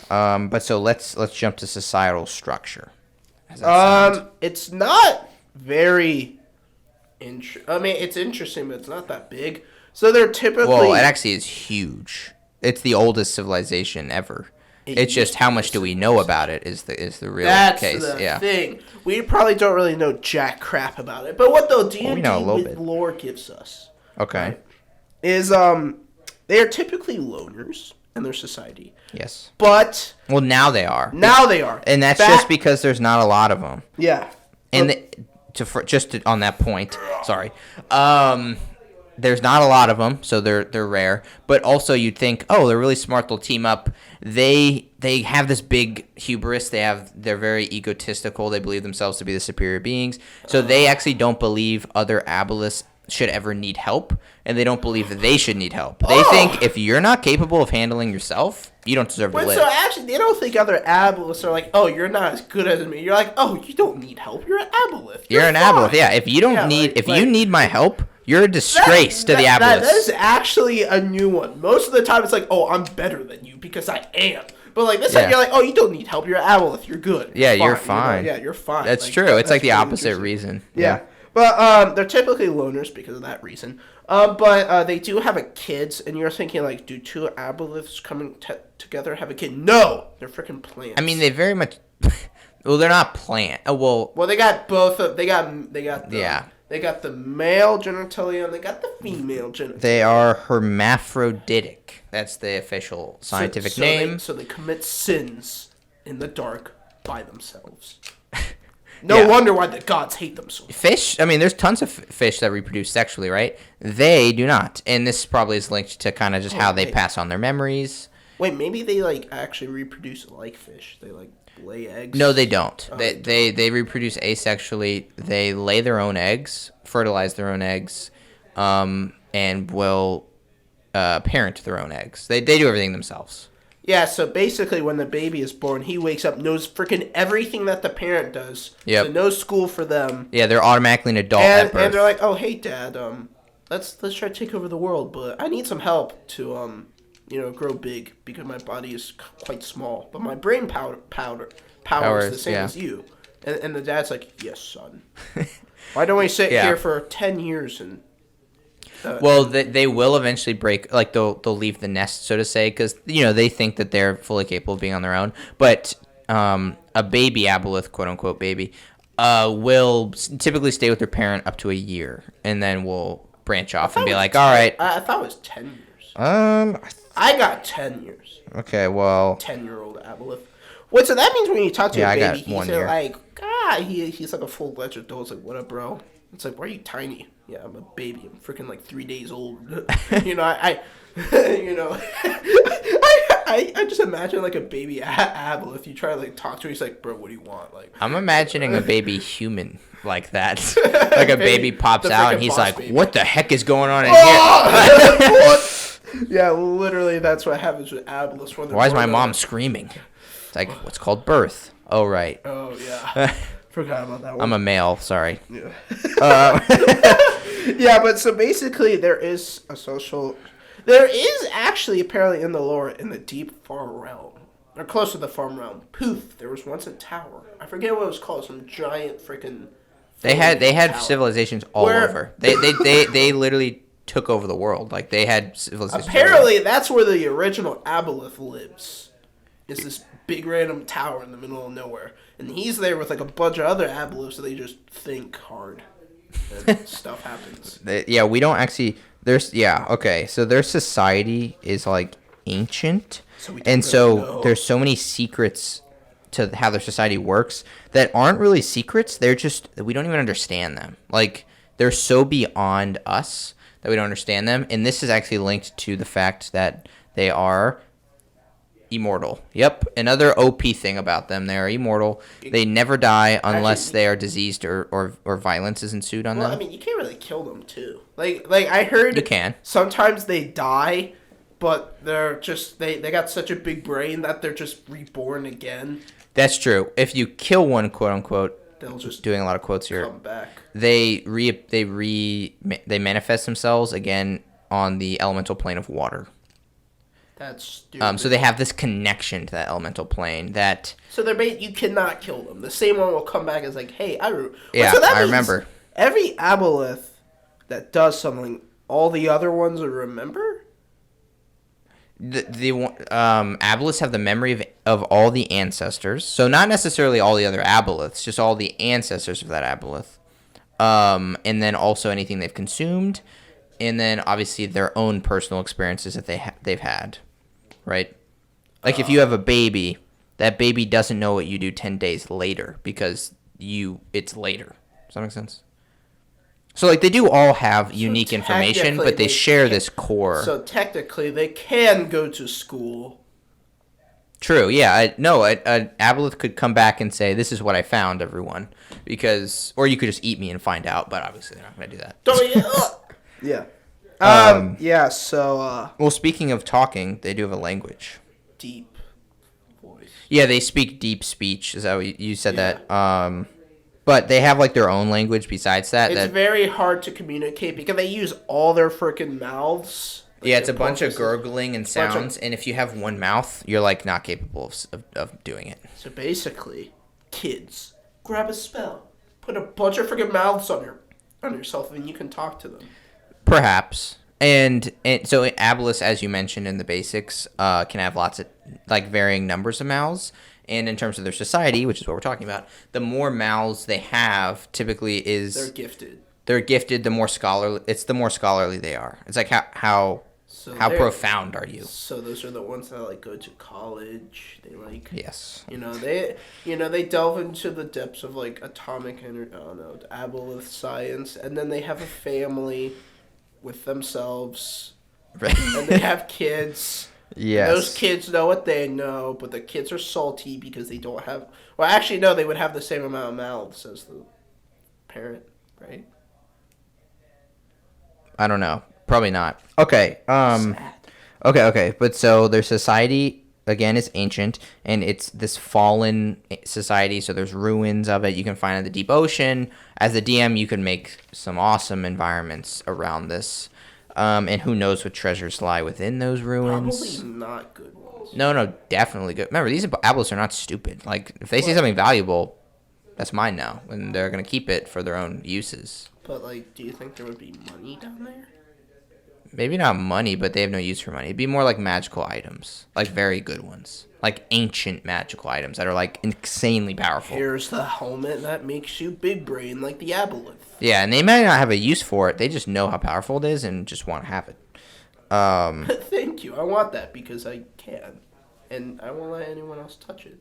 But so let's jump to societal structure. How's that sound? It's not very it's interesting, but it's not that big. So they're typically... Well, it actually is huge. It's the oldest civilization ever. It's just how much do we know about it is the real case. That's the thing. We probably don't really know jack crap about it. But what the D&D lore gives us, okay, is they are typically loners in their society. Yes. But now they are. And that's just because there's not a lot of them. Yeah. And on that point, sorry. There's not a lot of them, so they're rare. But also, you'd think, oh, they're really smart. They'll team up. They have this big hubris. They're very egotistical. They believe themselves to be the superior beings. So they actually don't believe other Aboleths should ever need help, and they don't believe that they should need help. They think if you're not capable of handling yourself, you don't deserve to live. So actually, they don't think other Aboleths are like, oh, you're not as good as me. You're like, oh, you don't need help. You're an Aboleth. You're an Aboleth. Yeah. If you don't you need my help, you're a disgrace to the Aboleths. That is actually a new one. Most of the time, it's like, oh, I'm better than you because I am. But like this time, you're like, oh, you don't need help. You're an Aboleth. You're good. Yeah, you're fine. You're fine. That's true. It's like the opposite reason. Yeah. But they're typically loners because of that reason. But they do have a kids, and you're thinking like, do two Aboleths coming together have a kid? No, they're freaking plants. I mean, they very much. Well, they're not plant. Well, they got both. They got They got the male genitalia and they got the female genitalia. They are hermaphroditic. That's the official scientific name. So they commit sins in the dark by themselves. No wonder why the gods hate them so much. Fish, I mean, there's tons of fish that reproduce sexually, right? They do not. And this probably is linked to kind of just how they pass on their memories. Wait, maybe they, like, actually reproduce like fish. They, like, lay eggs? No, they don't. They reproduce asexually. They lay their own eggs, fertilize their own eggs, and will parent their own eggs. They do everything themselves. Yeah, so basically when the baby is born, he wakes up, knows freaking everything that the parent does. Yep. So no school for them. Yeah, they're automatically an adult at birth. And they're like, oh, hey, Dad, let's try to take over the world, but I need some help to, grow big because my body is quite small. But my brain power is the same as you. And the dad's like, yes, son. Why don't we sit here for 10 years and... well, they will eventually break, like they'll leave the nest, so to say, because they think that they're fully capable of being on their own. But a baby Aboleth, quote unquote baby, will typically stay with their parent up to a year, and then will branch off and be like, all right. I thought it was 10 years. I got 10 years. Okay, well. 10-year-old Aboleth. What? So that means when you talk to a baby, he's like, he's like a full-fledged adult. It's like, what up, bro? It's like, why are you tiny? Yeah, I'm a baby. I'm freaking like 3 days old. I just imagine like a baby Aboleth. You try to like talk to her, he's like, bro, what do you want? Like, I'm imagining a baby human like that. Like a baby pops out and he's like, baby. What the heck is going on in here? Yeah, literally, that's what happens with Aboleths. Why is my mom screaming? It's like, what's called birth. Oh, right. Oh, yeah. Forgot about that one. I'm a male, sorry. Yeah. Yeah, but so basically there is actually apparently in the lore in the deep far realm, or close to the far realm, poof, there was once a tower. I forget what it was called, some giant freaking... They had civilizations all over. They literally took over the world. Like, they had civilizations. Apparently that's where the original Aboleth lives. Is this big random tower in the middle of nowhere. And he's there with like a bunch of other Aboleths, so they just think hard. And stuff happens. We don't actually... okay. So their society is like ancient. So there's so many secrets to how their society works that aren't really secrets. They're just... We don't even understand them. Like, they're so beyond us that we don't understand them. And this is actually linked to the fact that they are... immortal. Yep. Another OP thing about them. They are immortal. They never die unless they are diseased or violence is ensued on them. I mean, you can't really kill them, too. Like I heard... You can. Sometimes they die, but they're just... They got such a big brain that they're just reborn again. That's true. If you kill one, quote-unquote... They'll just... Doing a lot of quotes here. Come back. They manifest themselves again on the elemental plane of water. That's stupid. So they have this connection to that elemental plane that... So you cannot kill them. The same one will come back as like, hey, Yeah, so I remember. Every Aboleth that does something, all the other ones would remember? The Aboleths have the memory of all the ancestors. So not necessarily all the other Aboleths, just all the ancestors of that Aboleth. And then also anything they've consumed. And then obviously their own personal experiences that they've had. Right? Like if you have a baby, that baby doesn't know what you do 10 days later because it's later. Does that make sense? So like they do all have unique information, but they share this core. So technically they can go to school. True, yeah. An Aboleth could come back and say, "This is what I found, everyone," or you could just eat me and find out. But obviously they're not going to do that. Yeah. Well, speaking of talking, they do have a language. Deep voice. Yeah, they speak deep speech. Is that what you said that? But they have like their own language besides that. It's very hard to communicate because they use all their freaking mouths. Like it's a bunch of gurgling and sounds, and if you have one mouth, you're like not capable of doing it. So basically, kids, grab a spell, put a bunch of freaking mouths on yourself, and you can talk to them. Perhaps. And so Aboleths, as you mentioned in the basics, can have lots of like varying numbers of mouths. And in terms of their society, which is what we're talking about, the more mouths they have typically is they're gifted. They're gifted. The more scholarly they are. It's like how profound are you? So those are the ones that like go to college. They like yes. They delve into the depths of like atomic energy. Oh no, Aboleth science, and then they have a family with themselves, and they have kids. Yes. Those kids know what they know, but the kids are salty because they don't have... Well, actually, no, they would have the same amount of mouths as the parent, right? I don't know. Probably not. Okay. Sad. Okay. But so their society, again, is ancient, and it's this fallen society, so there's ruins of it you can find in the deep ocean. As the DM, you can make some awesome environments around this. And who knows what treasures lie within those ruins. Probably not good ones. No, definitely good. Remember, these Aboleths are not stupid. Like, if they see something valuable, that's mine now. And they're going to keep it for their own uses. But, like, do you think there would be money down there? Maybe not money, but they have no use for money. It'd be more like magical items. Like, very good ones. Like, ancient magical items that are, like, insanely powerful. Here's the helmet that makes you big brain like the Aboleth. Yeah, and they might not have a use for it. They just know how powerful it is and just want to have it. Thank you. I want that because I can. And I won't let anyone else touch it.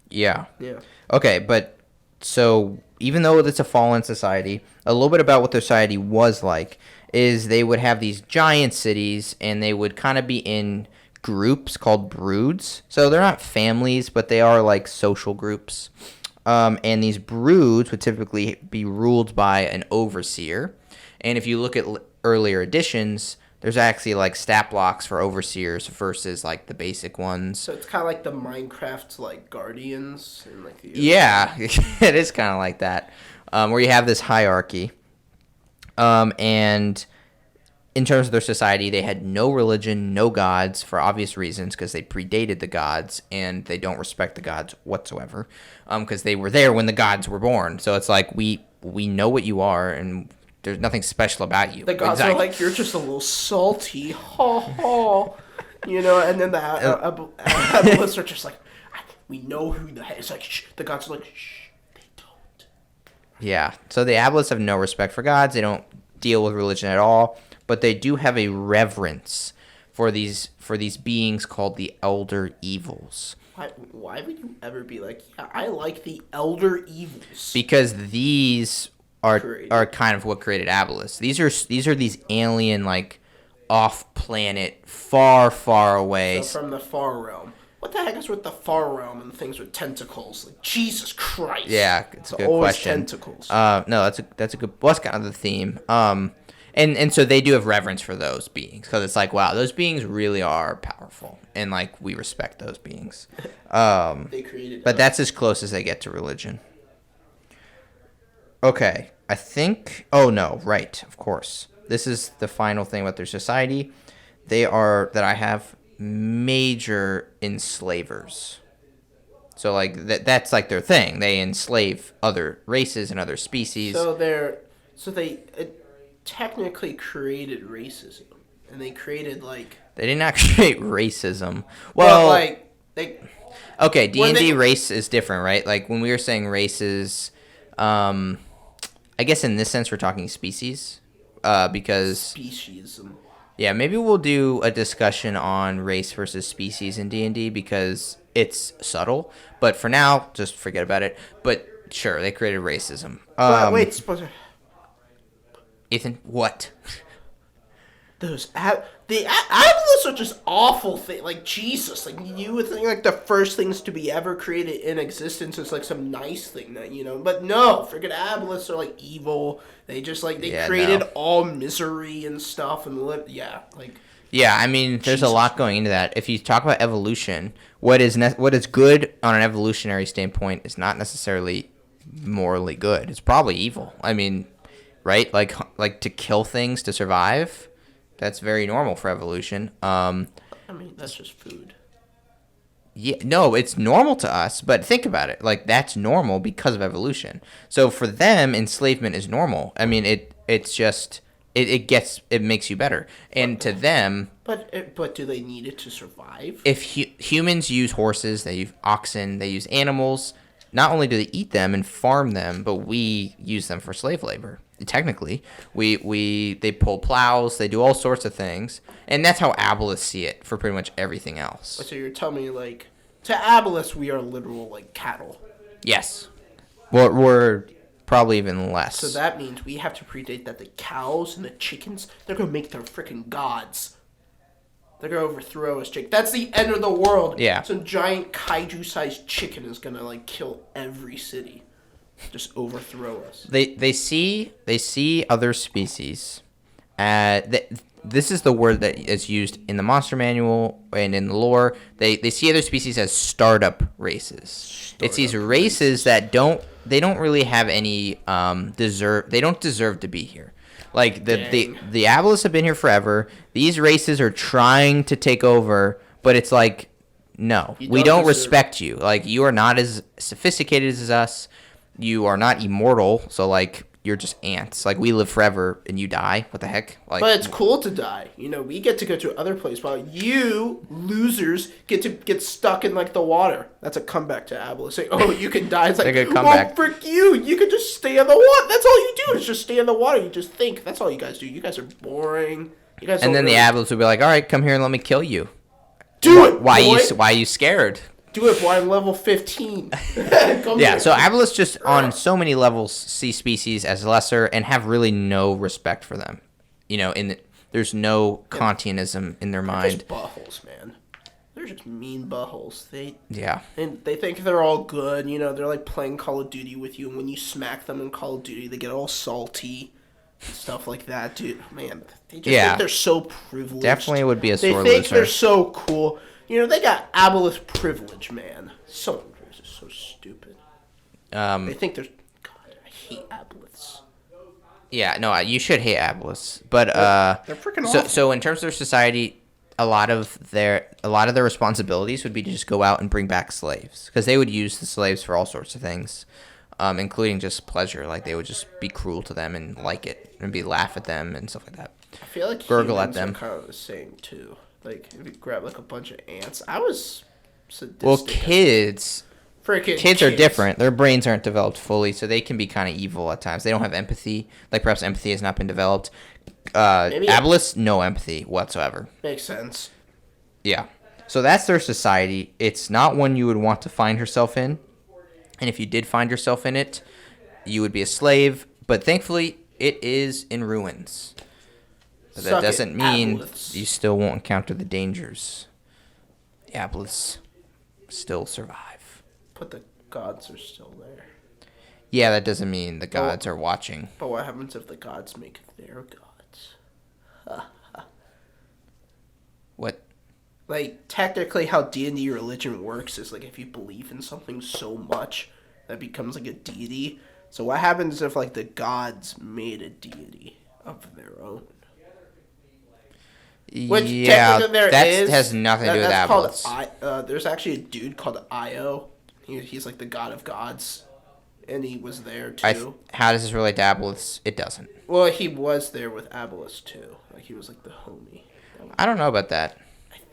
Yeah. Yeah. Okay, but so even though it's a fallen society, a little bit about what their society was like is they would have these giant cities and they would kind of be in groups called broods. So they're not families, but they are like social groups. And these broods would typically be ruled by an overseer. And if you look at earlier editions, there's actually like stat blocks for overseers versus like the basic ones. So it's kind of like the Minecraft like guardians. And, like, yeah, it is kind of like that, where you have this hierarchy. And in terms of their society, they had no religion, no gods for obvious reasons because they predated the gods and they don't respect the gods whatsoever because they were there when the gods were born. So it's like we know what you are and there's nothing special about you. The gods are like, you're just a little salty. Ha ha. And then the Aboleths are just like, we know who the heck. It's like, shh. The gods are like, shh, they don't. Yeah. So the Aboleths have no respect for gods. They don't deal with religion at all. But they do have a reverence for these beings called the Elder Evils. Why would you ever be like, yeah, I like the Elder Evils? Because these are kind of what created Aboleths. These are these alien, like, off-planet, far away. So from the far realm. What the heck is with the far realm and things with tentacles? Like, Jesus Christ. Yeah, it's a good always question. Tentacles. No, that's a good. Well, that's kind of the theme. And so they do have reverence for those beings because it's like, wow, those beings really are powerful, and like we respect those beings. They created. But that's as close as they get to religion. Okay, I think. Oh no, right, of course. This is the final thing about their society. They are that I have major enslavers. So like that's like their thing. They enslave other races and other species. So they technically created racism, and they created like. They didn't actually create racism. Well, like they. Okay, D&D race is different, right? Like when we were saying races, I guess in this sense we're talking species, because speciesism. Yeah, maybe we'll do a discussion on race versus species in D&D because it's subtle. But for now, just forget about it. But sure, they created racism. Wait, Ethan, what? The Aboleths are just awful thing. Like Jesus, like you would think like the first things to be ever created in existence is like some nice thing that But no, freaking Aboleths are like evil. They just like created all misery and stuff and Yeah, I mean, there's a lot going into that. If you talk about evolution, what is good on an evolutionary standpoint is not necessarily morally good. It's probably evil. I mean, right? Like to kill things to survive. That's very normal for evolution. I mean, that's just food. Yeah, no, it's normal to us, but think about it. Like that's normal because of evolution. So for them, enslavement is normal. I mean, it's just it makes you better. And to them, but do they need it to survive? If humans use horses, they use oxen, they use animals. Not only do they eat them and farm them, but we use them for slave labor. Technically, they pull plows, they do all sorts of things, and that's how Aboleths see it for pretty much everything else. So you're telling me, like, to Aboleths, we are literal, like, cattle. Yes. Well, we're probably even less. So that means we have to predate that the cows and the chickens, they're going to make their freaking gods. They're going to overthrow us, Jake. That's the end of the world. Yeah. Some giant kaiju-sized chicken is going to, like, kill every city. Just overthrow us. They see other species. This is the word that is used in the monster manual and in the lore. They see other species as startup races. It's these races that don't really have any They don't deserve to be here. Like the Aboleths have been here forever. These races are trying to take over, but it's like, no, we don't respect you. Like you are not as sophisticated as us. You are not immortal, so like you're just ants. Like we live forever and you die. What the heck? Like, but it's cool to die. We get to go to other place while you losers get to get stuck in like the water. That's a comeback to Aboleth. Say, oh, you can die. It's like, a comeback. Well, frick you. You can just stay in the water. That's all you do is just stay in the water. You just think. That's all you guys do. You guys are boring. You guys. And then the Aboleths will be like, all right, come here and let me kill you. Do it. Why are you scared? Do it, boy. I'm level 15. Yeah, so Aboleths just on so many levels see species as lesser and have really no respect for them. There's no Kantianism in their mind. They're just buttholes, man. They're just mean buttholes. And they think they're all good. They're like playing Call of Duty with you, and when you smack them in Call of Duty, they get all salty and stuff like that, dude. Man, they just think they're so privileged. Definitely would be a sore loser. They think they're so cool. They got Aboleth privilege, man. So stupid. They think they're... God, I hate Aboleths. Yeah, no, you should hate Aboleths. But, they're freaking awful. So in terms of their society, a lot of their responsibilities would be to just go out and bring back slaves. Because they would use the slaves for all sorts of things, including just pleasure. Like, they would just be cruel to them and like it. And laugh at them and stuff like that. I feel like gurgle humans at them. Are kind of the same, too. Like, if you grab, like, a bunch of ants. I was sadistic. Well, kids are different. Their brains aren't developed fully, so they can be kind of evil at times. They don't have empathy. Like, perhaps empathy has not been developed. Aboleths, no empathy whatsoever. Makes sense. Yeah. So that's their society. It's not one you would want to find yourself in. And if you did find yourself in it, you would be a slave. But thankfully, it is in ruins. But that doesn't mean Aboleths. You still won't encounter the dangers. The Aboleths still survive. But the gods are still there. Yeah, that doesn't mean the gods are watching. But what happens if the gods make their gods? What? Like, technically how D&D religion works is, like, if you believe in something so much, that becomes, like, a deity. So what happens if, like, the gods made a deity of their own? Which yeah, that has nothing to do with Aboleths. There's actually a dude called Io. He's like the god of gods, and he was there too. How does this relate to Aboleths? It doesn't. Well, he was there with Aboleths too. Like he was like the homie. I don't know about that.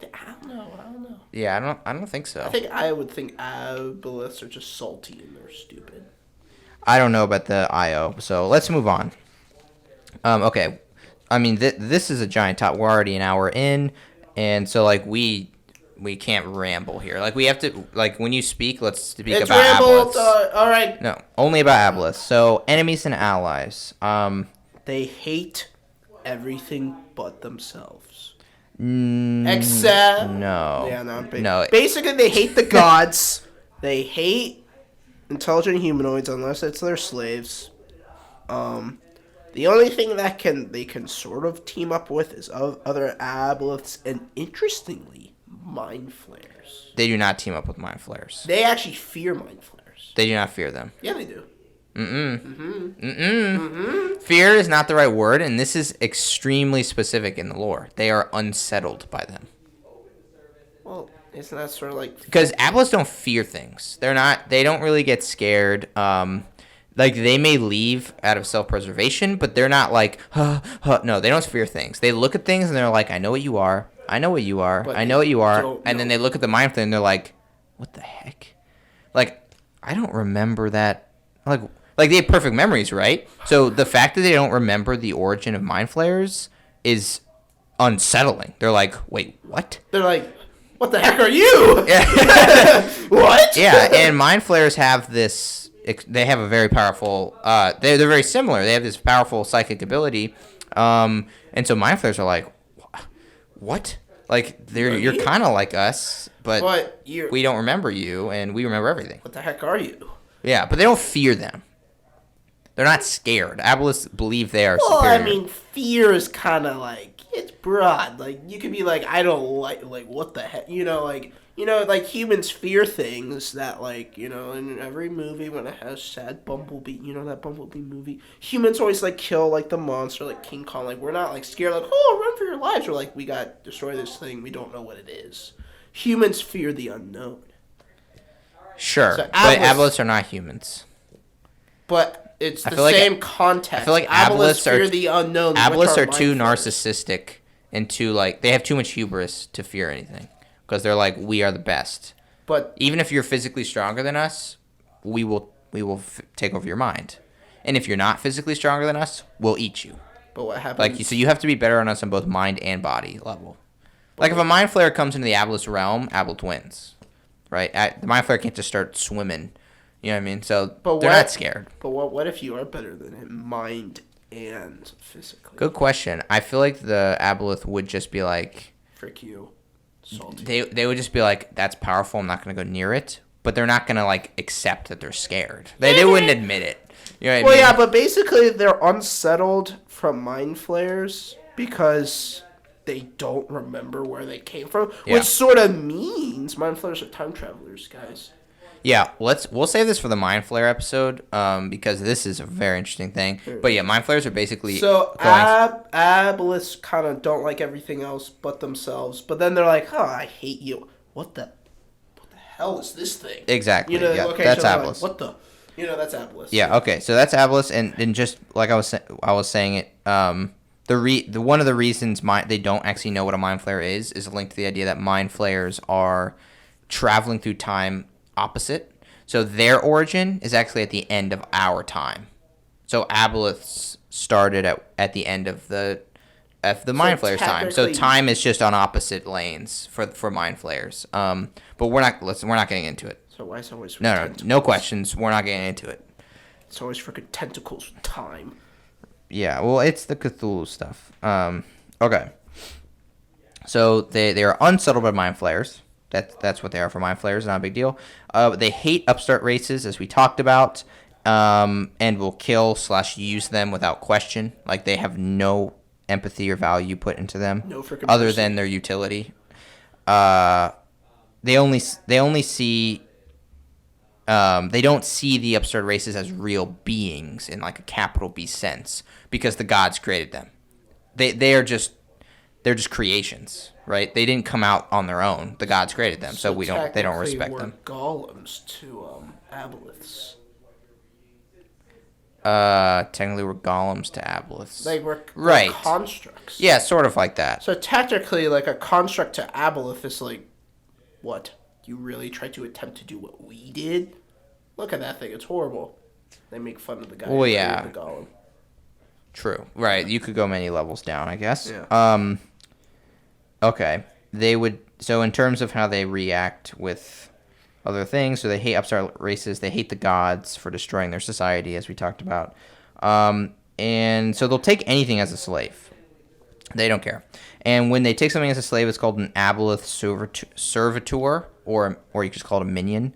I don't know. Yeah, I don't think so. I would think Aboleths are just salty and they're stupid. I don't know about the IO, so let's move on. Okay. I mean, this is a giant top. We're already an hour in, and so, like, we can't ramble here. Like, we have to, like, when you speak, let's speak about rambled, Aboleths. All right. No, only about Aboleths. So, enemies and allies. They hate everything but themselves. Except... No. Yeah, no. Basically, they hate the gods. They hate intelligent humanoids unless it's their slaves. The only thing that they can sort of team up with is other Aboleths, and interestingly, mind flayers. They do not team up with mind flayers. They actually fear mind flayers. They do not fear them. Yeah, they do. Fear is not the right word, and this is extremely specific in the lore. They are unsettled by them. Well, isn't that sort of like... Because Aboleths don't fear things. They don't really get scared. Like, they may leave out of self-preservation, but they're not like, no, they don't fear things. They look at things and they're like, I know what you are. I know what you are. I know what you are. And then they look at the mind flare and they're like, what the heck? Like, I don't remember that. Like they have perfect memories, right? So the fact that they don't remember the origin of mind flares is unsettling. They're like, wait, what? They're like, what the heck are you? What? Yeah, and mind flares have this... They have a very powerful... They're very similar. They have this powerful psychic ability. And so mind flares are like, what? Like, you're kind of like us, but we don't remember you, and we remember everything. What the heck are you? Yeah, but they don't fear them. They're not scared. Aboleths believe they are superior. Well, I mean, fear is kind of like... It's broad. Like, you could be like, I don't like, what the heck? Like humans fear things that, like, in every movie when it has sad Bumblebee, that Bumblebee movie, humans always, like, kill, like, the monster, like King Kong. Like, we're not, like, scared, like, oh, run for your lives. We're like, we got to destroy this thing. We don't know what it is. Humans fear the unknown. Sure, so but Aboleths are not humans. But it's the same context. I feel like Aboleths fear the unknown. Aboleths are too narcissistic and too, like, they have too much hubris to fear anything. Because they're like, we are the best. But even if you're physically stronger than us, we will take over your mind. And if you're not physically stronger than us, we'll eat you. But what happens? Like, so you have to be better on us on both mind and body level. Like, if a mind flare comes into the Aboleth realm, Aboleth wins, right? The mind flare can't just start swimming. You know what I mean? So they're not scared. But what if you are better than him, mind and physically? Good question. I feel like the Aboleth would just be like, frick you. Salty. They would just be like, that's powerful, I'm not going to go near it. But they're not going to, like, accept that they're scared. They wouldn't admit it. You know what I mean? Yeah, but basically they're unsettled from mind flares because they don't remember where they came from. Yeah. Which sort of means mind flares are time travelers, guys. Yeah, we'll save this for the mind flare episode because this is a very interesting thing. But yeah, mind flares are basically Aboleths kind of don't like everything else but themselves. But then they're like, "Oh, I hate you. What the hell is this thing?" Exactly. Yeah, that's Aboleths. Like, what the? That's Aboleths. Yeah. Okay. So that's Aboleths, and just like I was saying it. The one of the reasons they don't actually know what a mind flare is linked to the idea that mind flares are traveling through time opposite. So their origin is actually at the end of our time. So Aboleths started at the end of the mind flares time. So time is just on opposite lanes for mind flares. But we're not getting into it. So why is it always no questions. We're not getting into it. It's always freaking tentacles with time. Yeah, well, it's the Cthulhu stuff. Okay. So they are unsettled by mind flares. That's what they are for mind flayers. Not a big deal. They hate upstart races, as we talked about, and will kill / use them without question. Like, they have no empathy or value put into them, other than their utility. They only see. They don't see the upstart races as real beings in, like, a capital B sense because the gods created them. They're they're just creations, right? They didn't come out on their own. The gods created them, so they don't respect them. Golems to aboleths. Technically we're golems to aboleths. Like we're right. constructs. Yeah, sort of like that. So technically, like a construct to aboleth is like, what? You really tried to attempt to do what we did? Look at that thing. It's horrible. They make fun of the guy who created the golem. True. Right. You could go many levels down, I guess. Yeah. Okay. So in terms of how they react with other things, so they hate upstart races, they hate the gods for destroying their society, as we talked about. And so they'll take anything as a slave. They don't care. And when they take something as a slave, it's called an Aboleth servitor, or you could just call it a minion.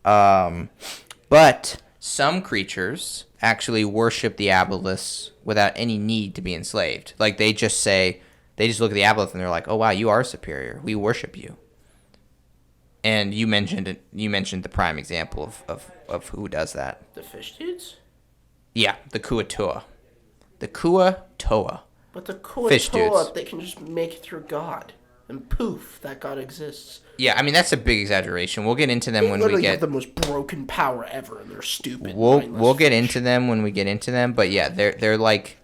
But some creatures actually worship the Aboleths without any need to be enslaved. Like they just look at the Aboleth and they're like, "Oh wow, you are superior. We worship you." And you mentioned the prime example of who does that. The fish dudes? Yeah, the Kuatoa. The Kuatoa. But the Kuatoa, they can just make it through God. And poof, that God exists. Yeah, I mean, that's a big exaggeration. We'll get into them when we get... have the most broken power ever, and they're stupid. We'll get into them when we get into them, but yeah, they're like...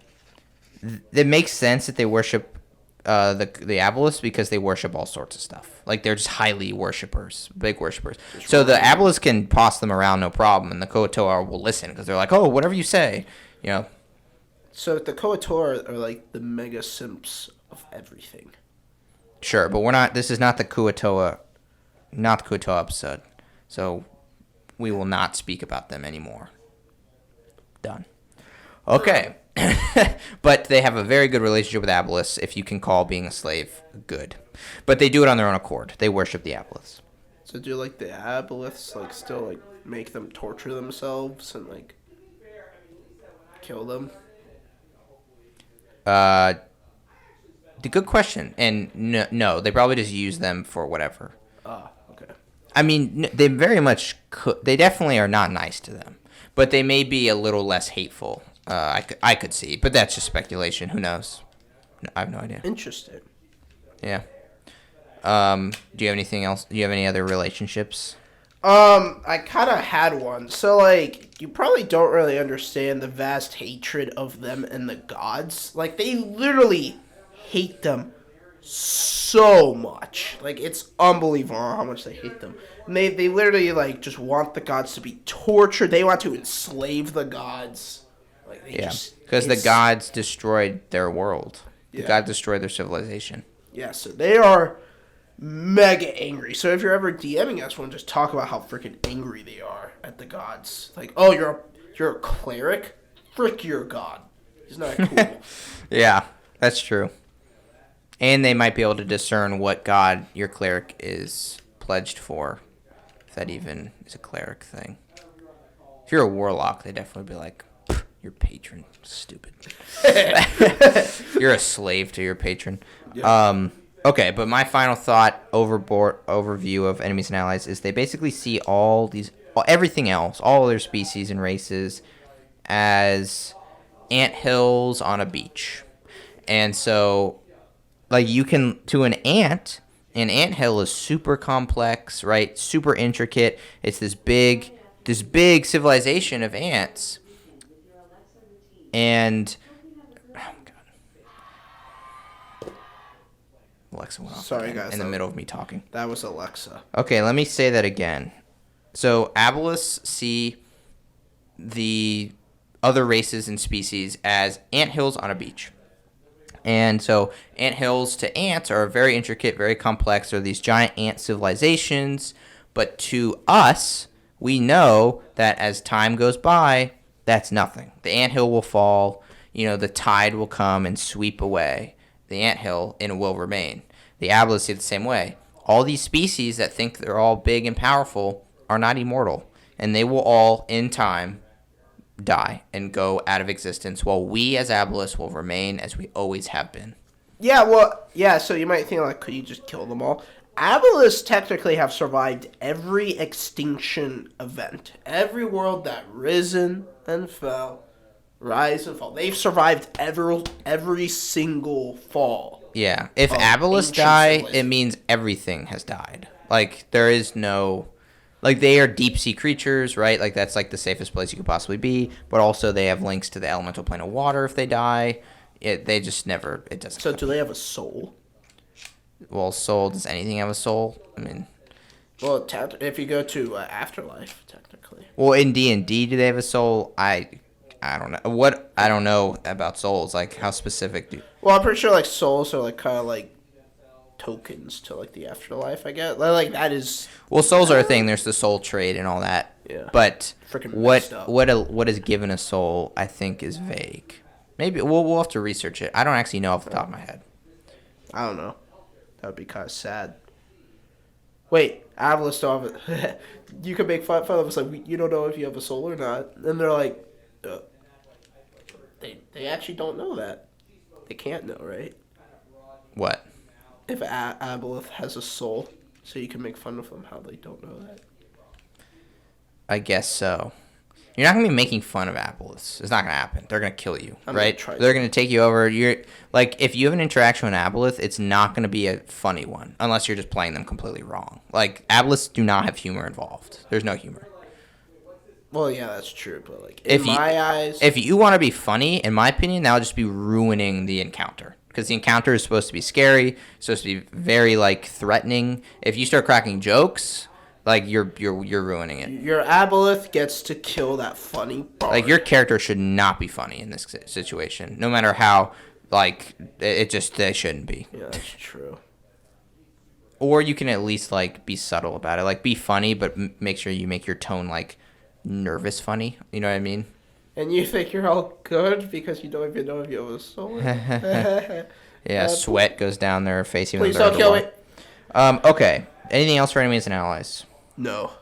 It makes sense that they worship the Aboleths because they worship all sorts of stuff. Like, they're just highly worshippers, big worshippers. So the Aboleths can toss them around no problem, and the Kuatoa will listen because they're like, oh, whatever you say, you know. So the Kuatoa are like the mega simps of everything. Sure, but this is not the Kuatoa episode, so we will not speak about them anymore. Done. Okay. But they have a very good relationship with Aboleths, if you can call being a slave good. But they do it on their own accord. They worship the Aboleths. So do like the Aboleths like still like make them torture themselves and like kill them? The good question. And no, they probably just use them for whatever. Okay. I mean, they very much could. They definitely are not nice to them, but they may be a little less hateful. I could see, but that's just speculation. Who knows? I have no idea. Interesting. Yeah. Do you have anything else? Do you have any other relationships? I kind of had one. So, like, you probably don't really understand the vast hatred of them and the gods. Like, they literally hate them so much. Like, it's unbelievable how much they hate them. And they literally, like, just want the gods to be tortured. They want to enslave the gods. Like, because the gods destroyed their world. The gods destroyed their civilization. Yeah, so they are mega angry. So if you're ever DMing us, we'll just talk about how freaking angry they are at the gods. Like, oh, you're a cleric? Frick your god. Isn't that cool? Yeah, that's true. And they might be able to discern what god your cleric is pledged for, if that even is a cleric thing. If you're a warlock, they definitely be like, your patron, stupid. You're a slave to your patron. Yeah. Okay, but my final thought, overview of enemies and allies is they basically see everything else, all their species and races, as anthills on a beach. And so, like, you can, to an anthill is super complex, right? Super intricate. It's this big civilization of ants. And Alexa went off. Sorry, guys. In the middle of me talking. That was Alexa. Okay, let me say that again. So, Aboleths see the other races and species as anthills on a beach. And so, anthills to ants are very intricate, very complex. They're these giant ant civilizations. But to us, we know that as time goes by, that's nothing. The anthill will fall. The tide will come and sweep away the anthill, and it will remain. The Aboleths see it the same way. All these species that think they're all big and powerful are not immortal, and they will all, in time, die and go out of existence, while we as Aboleths will remain as we always have been. Yeah, so you might think, like, could you just kill them all? Aboleths technically have survived every extinction event. Every world that risen and fell, rise and fall. They've survived every single fall. Yeah. If of Aboleths ancient die, civilization. it means everything has died. Like, there is no... Like, they are deep-sea creatures, right? Like, that's, like, the safest place you could possibly be. But also, they have links to the elemental plane of water if they die. They just never... It doesn't So happen. do they have a soul? Well, soul... Does anything have a soul? I mean... Well, if you go to afterlife, technically. Well, in D&D, do they have a soul? I don't know. I don't know about souls. Like, how specific do... Well, I'm pretty sure, like, souls are, like, kind of, like, tokens to, like, the afterlife, I guess. Like, that is... Well, souls are a thing. There's the soul trade and all that. Yeah. But Freaking what messed up. what is given a soul, I think, is vague. Maybe we'll have to research it. I don't actually know off the top of my head. I don't know. That would be kind of sad. Wait, Aboleths don't have it. You can make fun of us, like, you don't know if you have a soul or not. And they're like, they actually don't know that. They can't know, right? What? If Aboleth has a soul, so you can make fun of them how they don't know that. I guess so. You're not gonna be making fun of Aboleths. It's not gonna happen. They're gonna kill you, right? They're gonna take you over. You're like, if you have an interaction with Aboleth, it's not gonna be a funny one unless you're just playing them completely wrong. Like, Aboleths do not have humor involved. There's no humor. Well, yeah, that's true, but like in my eyes, if you want to be funny, in my opinion, that would just be ruining the encounter. Because the encounter is supposed to be scary, supposed to be very like threatening. If you start cracking jokes, like you're ruining it. Your Aboleth gets to kill that funny bard. Like, your character should not be funny in this situation, no matter how like they shouldn't be. Yeah, that's true. Or you can at least like be subtle about it, like be funny, but make sure you make your tone like nervous funny. You know what I mean? And you think you're all good because you don't even know if you have a soul. Yeah, sweat goes down their face. Even Please don't kill me. Okay. Anything else for enemies and allies? No.